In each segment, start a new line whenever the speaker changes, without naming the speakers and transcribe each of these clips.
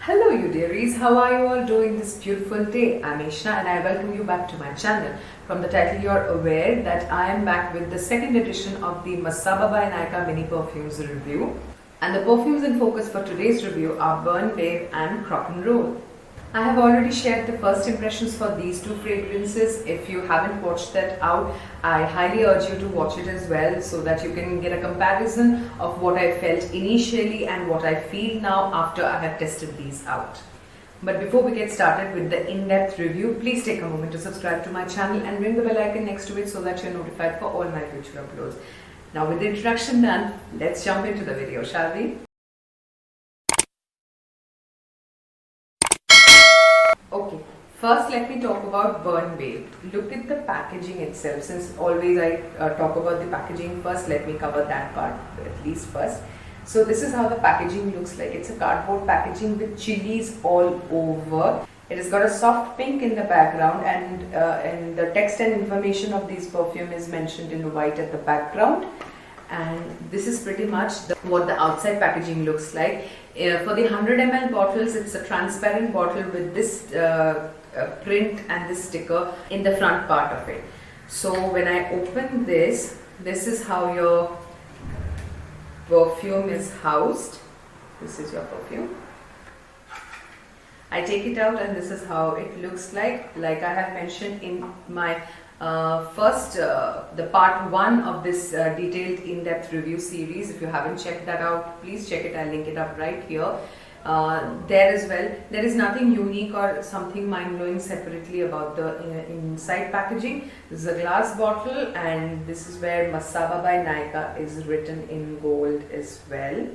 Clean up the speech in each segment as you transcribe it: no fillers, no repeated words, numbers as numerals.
Hello you dearies, how are you all doing this beautiful day? I'm Ishna and I welcome you back to my channel. From the title you're aware that I am back with the second edition of the Masaba by Nykaa mini perfumes review. And the perfumes in focus for today's review are Burn Babe and Crock and Roll. I have already shared the first impressions for these two fragrances. If you haven't watched that out, I highly urge you to watch it as well so that you can get a comparison of what I felt initially and what I feel now after I have tested these out. But before we get started with the in-depth review, please take a moment to subscribe to my channel and ring the bell icon next to it so that you're notified for all my future uploads. Now with the introduction done, let's jump into the video, shall we? Okay, first let me talk about Burn Babe. Look at the packaging itself. Since always I talk about the packaging first, let me cover that part at least first. So this is how the packaging looks like. It's a cardboard packaging with chilies all over. It has got a soft pink in the background and the text and information of this perfume is mentioned in white at the background. And this is pretty much what the outside packaging looks like. For the 100 ml bottles, it's a transparent bottle with this print and this sticker in the front part of it. So when I open this is how your perfume is housed. This is your perfume. I take it out and this is how it looks like I have mentioned in my the part 1 of this detailed in-depth review series. If you haven't checked that out, please check it. I'll link it up right here. There as well, there is nothing unique or something mind-blowing separately about the inside packaging. This is a glass bottle and this is where Masaba by Nykaa is written in gold as well.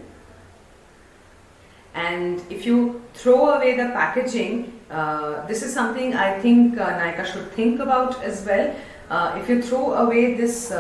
And if you throw away the packaging, this is something I think Nykaa should think about as well. If you throw away this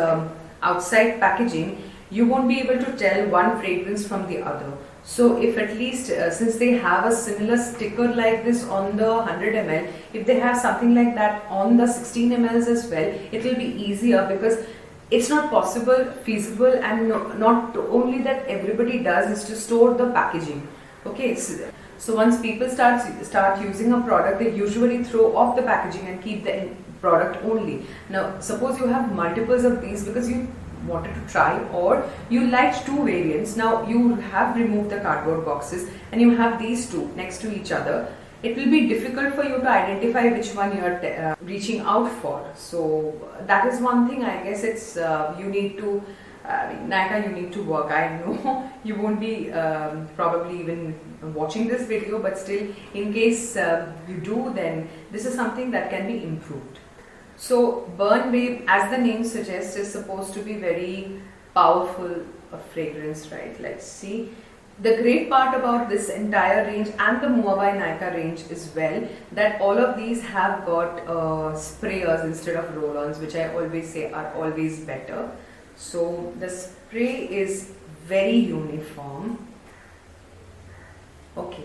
outside packaging, you won't be able to tell one fragrance from the other. So if at least since they have a similar sticker like this on the 100 ml, if they have something like that on the 16 mls as well, it will be easier because it's not possible, feasible, and not only that everybody does is to store the packaging. Okay, so once people start using a product, they usually throw off the packaging and keep the product only. Now, suppose you have multiples of these because you wanted to try or you liked two variants. Now you have removed the cardboard boxes and you have these two next to each other. It will be difficult for you to identify which one you are reaching out for. So that is one thing. I guess it's you need to. Nykaa, you need to work. I know you won't be probably even watching this video, but still, in case you do, then this is something that can be improved. So, Burn Babe, as the name suggests, is supposed to be very powerful fragrance, right? Let's see. The great part about this entire range and the Mua by Nykaa range as well, that all of these have got sprayers instead of roll-ons, which I always say are always better. So the spray is very uniform. Okay,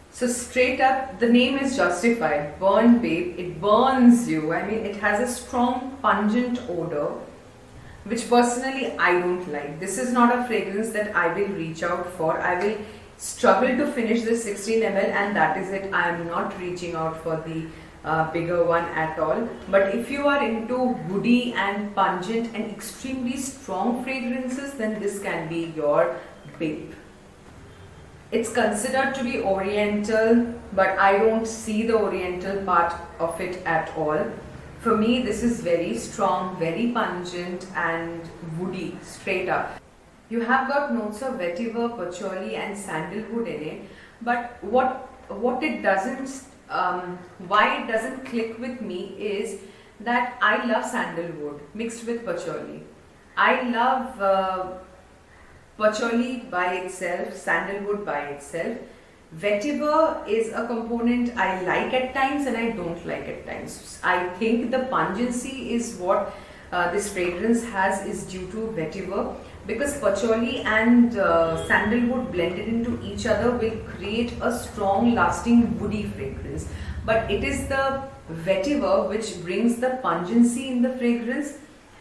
so straight up, the name is justified. Burn Babe, it burns you. I mean, it has a strong pungent odor, which personally I don't like. This is not a fragrance that I will reach out for. I will struggle to finish this 16 ml and that is it. I am not reaching out for the bigger one at all. But if you are into woody and pungent and extremely strong fragrances, then this can be your babe. It's considered to be oriental, but I don't see the oriental part of it at all. For me, this is very strong, very pungent and woody, straight up. You have got notes of vetiver, patchouli and sandalwood in it, but what it doesn't why it doesn't click with me is that I love sandalwood mixed with patchouli. I love patchouli by itself, sandalwood by itself. Vetiver is a component I like at times and I don't like at times. I think the pungency is what this fragrance has is due to vetiver, because patchouli and sandalwood blended into each other will create a strong lasting woody fragrance. But it is the vetiver which brings the pungency in the fragrance,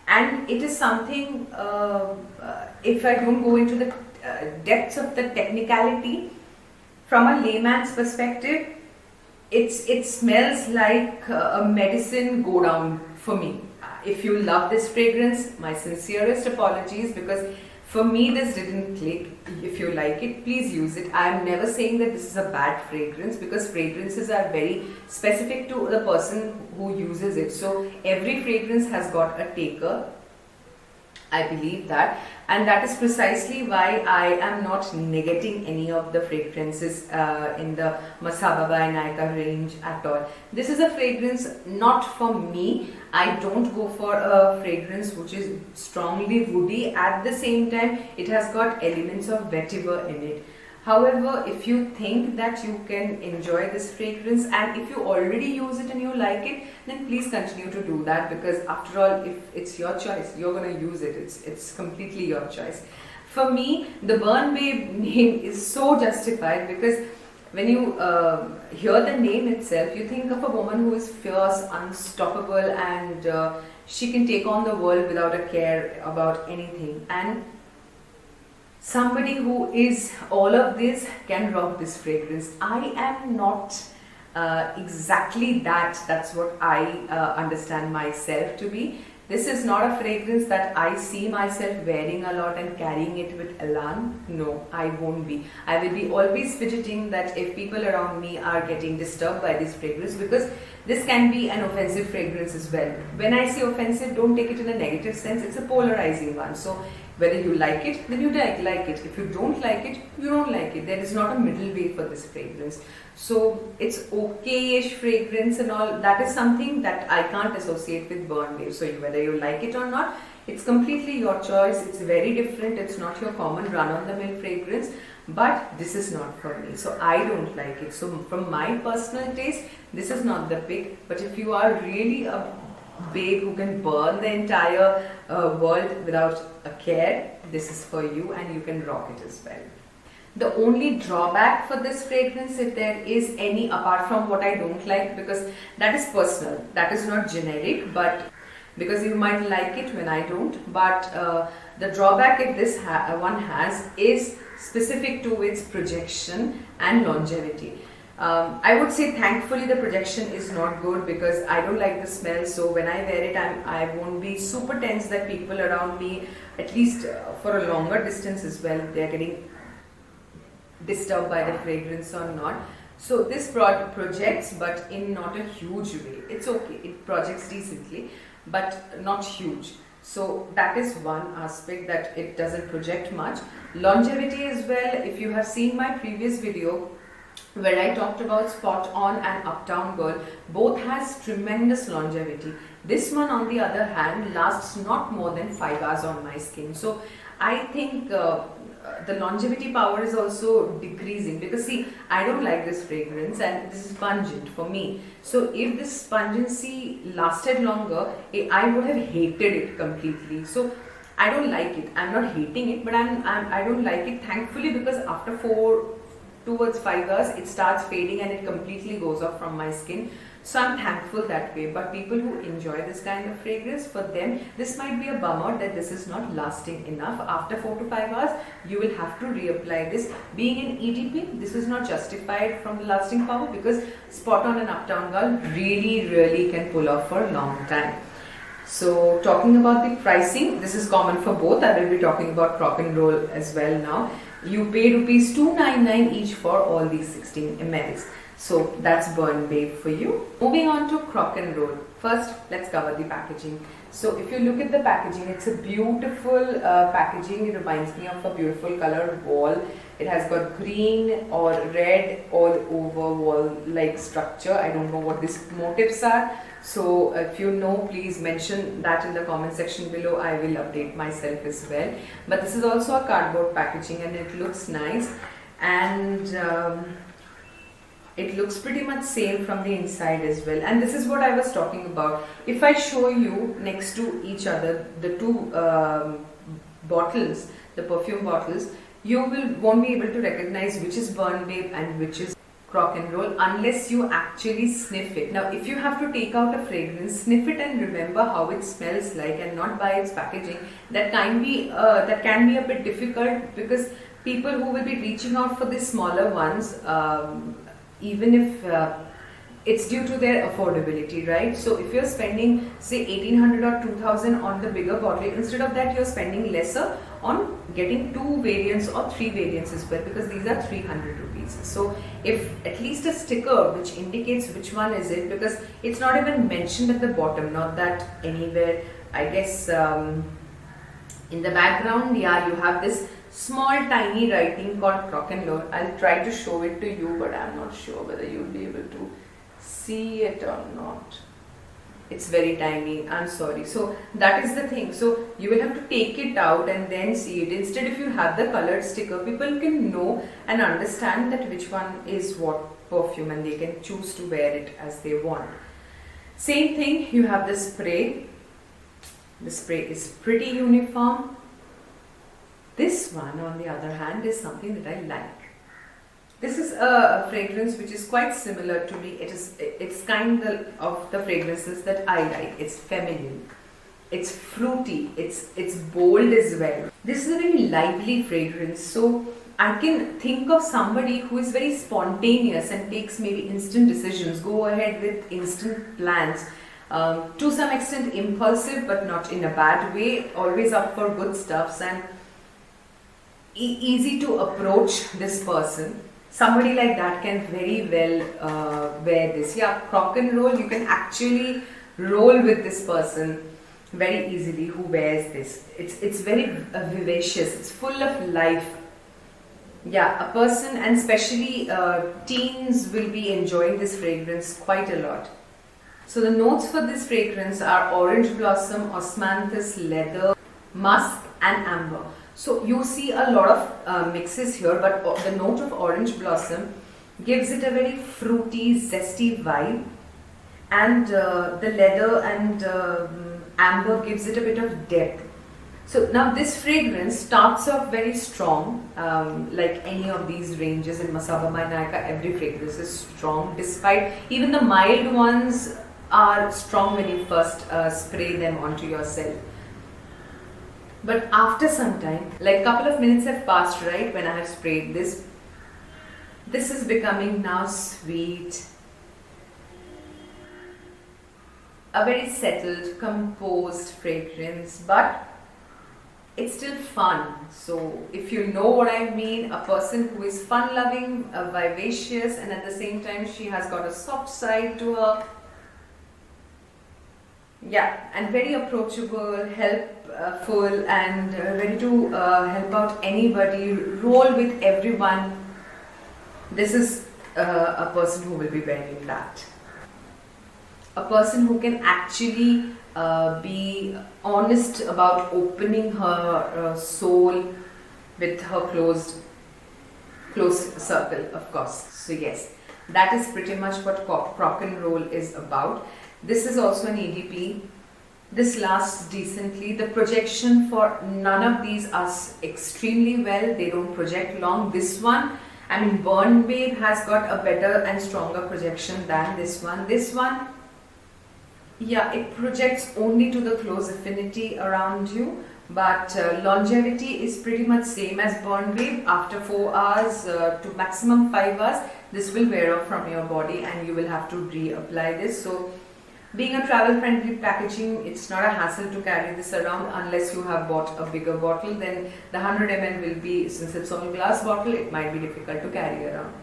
and it is something, if I don't go into the depths of the technicality, from a layman's perspective, it smells like a medicine go down for me. If you love this fragrance, my sincerest apologies, because for me this didn't click. If you like it, please use it. I'm never saying that this is a bad fragrance, because fragrances are very specific to the person who uses it. So every fragrance has got a taker, I believe that, and that is precisely why I am not negating any of the fragrances in the Masaba by Nykaa range at all. This is a fragrance not for me. I don't go for a fragrance which is strongly woody. At the same time, it has got elements of vetiver in it. However, if you think that you can enjoy this fragrance, and if you already use it and you like it, then please continue to do that, because after all, if it's your choice, you're going to use it. It's completely your choice. For me, the Burn Babe name is so justified, because when you hear the name itself, you think of a woman who is fierce, unstoppable, and she can take on the world without a care about anything. And somebody who is all of this can rock this fragrance. I am not exactly that. That's what I understand myself to be. This is not a fragrance that I see myself wearing a lot and carrying it with elan. No, I won't be. I will be always fidgeting that if people around me are getting disturbed by this fragrance, because this can be an offensive fragrance as well. When I say offensive, don't take it in a negative sense. It's a polarizing one. So whether you like it, then you like it. If you don't like it, you don't like it. There is not a middle way for this fragrance. So it's okay-ish fragrance and all. That is something that I can't associate with Burn Babe. So whether you like it or not, it's completely your choice. It's very different. It's not your common run-on-the-mill fragrance. But this is not for me. So I don't like it. So from my personal taste, this is not the pick. But if you are really a babe who can burn the entire world without a care, this is for you, and you can rock it as well. The only drawback for this fragrance, if there is any, apart from what I don't like, because that is personal, that is not generic, but because you might like it when I don't, but the drawback if this one has is specific to its projection and longevity. I would say thankfully the projection is not good, because I don't like the smell. So when I wear it, I won't be super tense that people around me, at least for a longer distance as well, they are getting disturbed by the fragrance or not. So this projects, but in not a huge way. It's okay, it projects decently, but not huge. So that is one aspect, that it doesn't project much. Longevity as well. If you have seen my previous video where I talked about Spot On and Uptown Girl, both has tremendous longevity. This one on the other hand lasts not more than 5 hours on my skin. So I think the longevity power is also decreasing, because see, I don't like this fragrance and this is pungent for me. So if this pungency lasted longer, I would have hated it completely. So I don't like it. I'm not hating it, but I don't like it, thankfully, because after 4 towards 5 hours it starts fading and it completely goes off from my skin. So I'm thankful that way. But people who enjoy this kind of fragrance, for them this might be a bummer that this is not lasting enough. After 4 to 5 hours you will have to reapply this. Being an EDP, this is not justified from the lasting power, because Spot On and Uptown Girl really can pull off for a long time. So talking about the pricing, this is common for both. I will be talking about Crock and Roll as well now. You pay rupees 299 each for all these 16 mls. So that's Burn Babe for you. Moving on to Crock and Roll. First, let's cover the packaging. So if you look at the packaging, it's a beautiful packaging. It reminds me of a beautiful colored wall. It has got green or red all over wall like structure. I don't know what these motifs are. So if you know, please mention that in the comment section below. I will update myself as well. But this is also a cardboard packaging and it looks nice. And it looks pretty much same from the inside as well. And this is what I was talking about. If I show you next to each other the two bottles, the perfume bottles, you won't be able to recognize which is Burn Babe and which is Crock and Roll unless you actually sniff it. Now if you have to take out a fragrance, sniff it and remember how it smells like and not by its packaging. That can be a bit difficult, because people who will be reaching out for the smaller ones, even if it's due to their affordability, right? So if you're spending say 1800 or 2000 on the bigger bottle, instead of that you're spending lesser on getting 2 variants or 3 variants as well, because these are 300 rupees. So if at least a sticker which indicates which one is it, because it's not even mentioned at the bottom, not that anywhere, I guess in the background, yeah, you have this small tiny writing called Crokinole. I'll try to show it to you, but I'm not sure whether you'll be able to see it or not. It's very tiny, I'm sorry. So that is the thing. So you will have to take it out and then see it. Instead, if you have the colored sticker, people can know and understand that which one is what perfume, and they can choose to wear it as they want. Same thing, you have the spray. The spray is pretty uniform. This one, on the other hand, is something that I like. This is a fragrance which is quite similar to me. It's kind of the fragrances that I like. It's feminine, it's fruity, it's bold as well. This is a very lively fragrance, so I can think of somebody who is very spontaneous and takes maybe instant decisions, go ahead with instant plans. To some extent impulsive, but not in a bad way, always up for good stuffs, and easy to approach this person. Somebody like that can very well wear this. Yeah, Crokinole, you can actually roll with this person very easily who wears this. It's very vivacious, it's full of life. Yeah, a person, and especially teens, will be enjoying this fragrance quite a lot. So the notes for this fragrance are orange blossom, osmanthus, leather, musk and amber. So you see a lot of mixes here, but the note of orange blossom gives it a very fruity, zesty vibe, and the leather and amber gives it a bit of depth. So now this fragrance starts off very strong, like any of these ranges in Masaba by Nykaa. Every fragrance is strong, despite even the mild ones are strong when you first spray them onto yourself. But after some time, like couple of minutes have passed, right, when I have sprayed this, this is becoming now sweet, a very settled, composed fragrance, but it's still fun. So if you know what I mean, a person who is fun loving, vivacious, and at the same time she has got a soft side to her. Yeah, and very approachable, helpful, and ready to help out anybody, roll with everyone. This is a person who will be wearing that. A person who can actually be honest about opening her soul with her closed circle, of course. So yes, that is pretty much what Crokinole is about. This is also an EDP. This lasts decently. The projection for none of these are extremely well. They don't project long. This one, I mean, Burn Babe has got a better and stronger projection than this one. This one, yeah, it projects only to the close affinity around you, but longevity is pretty much same as Burn Babe. After 4 hours to maximum 5 hours, this will wear off from your body and you will have to reapply this. So being a travel friendly packaging, it's not a hassle to carry this around unless you have bought a bigger bottle. Then the 100 ml will be, since it's only glass bottle, it might be difficult to carry around.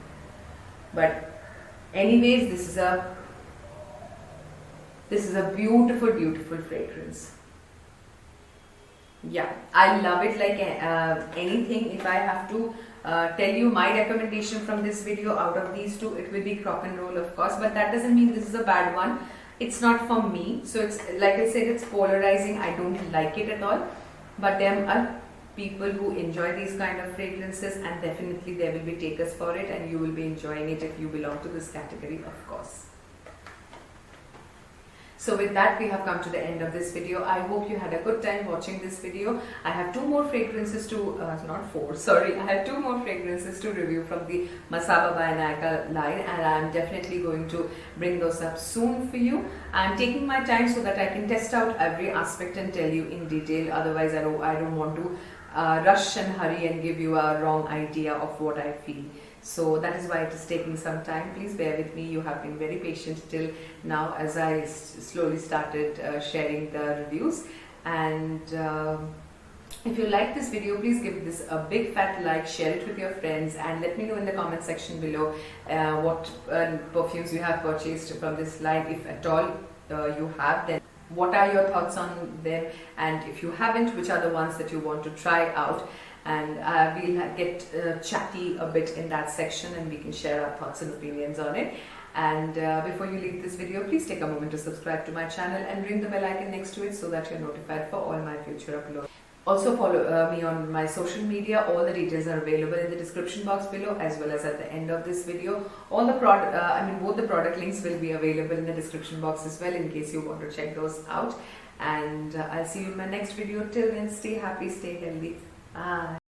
But anyways, this is a beautiful, beautiful fragrance. Yeah, I love it like anything. If I have to tell you my recommendation from this video out of these two, it will be Crokinole, of course, but that doesn't mean this is a bad one. It's not for me, so it's like I said, it's polarizing. I don't like it at all, but there are people who enjoy these kind of fragrances, and definitely there will be takers for it, and you will be enjoying it if you belong to this category, of course. So with that, we have come to the end of this video. I hope you had a good time watching this video. I have two more fragrances to, not four, sorry. I have two more fragrances to review from the Masaba by Nykaa line, and I'm definitely going to bring those up soon for you. I'm taking my time so that I can test out every aspect and tell you in detail. Otherwise, I don't want to rush and hurry and give you a wrong idea of what I feel. So that is why it is taking some time. Please bear with me. You have been very patient till now as I slowly started sharing the reviews. And if you like this video, please give this a big fat like, share it with your friends, and let me know in the comment section below what perfumes you have purchased from this line, if at all you have them. What are your thoughts on them, and if you haven't, which are the ones that you want to try out? And we'll get chatty a bit in that section, and we can share our thoughts and opinions on it. And before you leave this video, please take a moment to subscribe to my channel and ring the bell icon next to it so that you're notified for all my future uploads. Also follow me on my social media. All the details are available in the description box below, as well as at the end of this video. All the both the product links will be available in the description box as well, in case you want to check those out. And I'll see you in my next video. Till then, stay happy, stay healthy. Bye.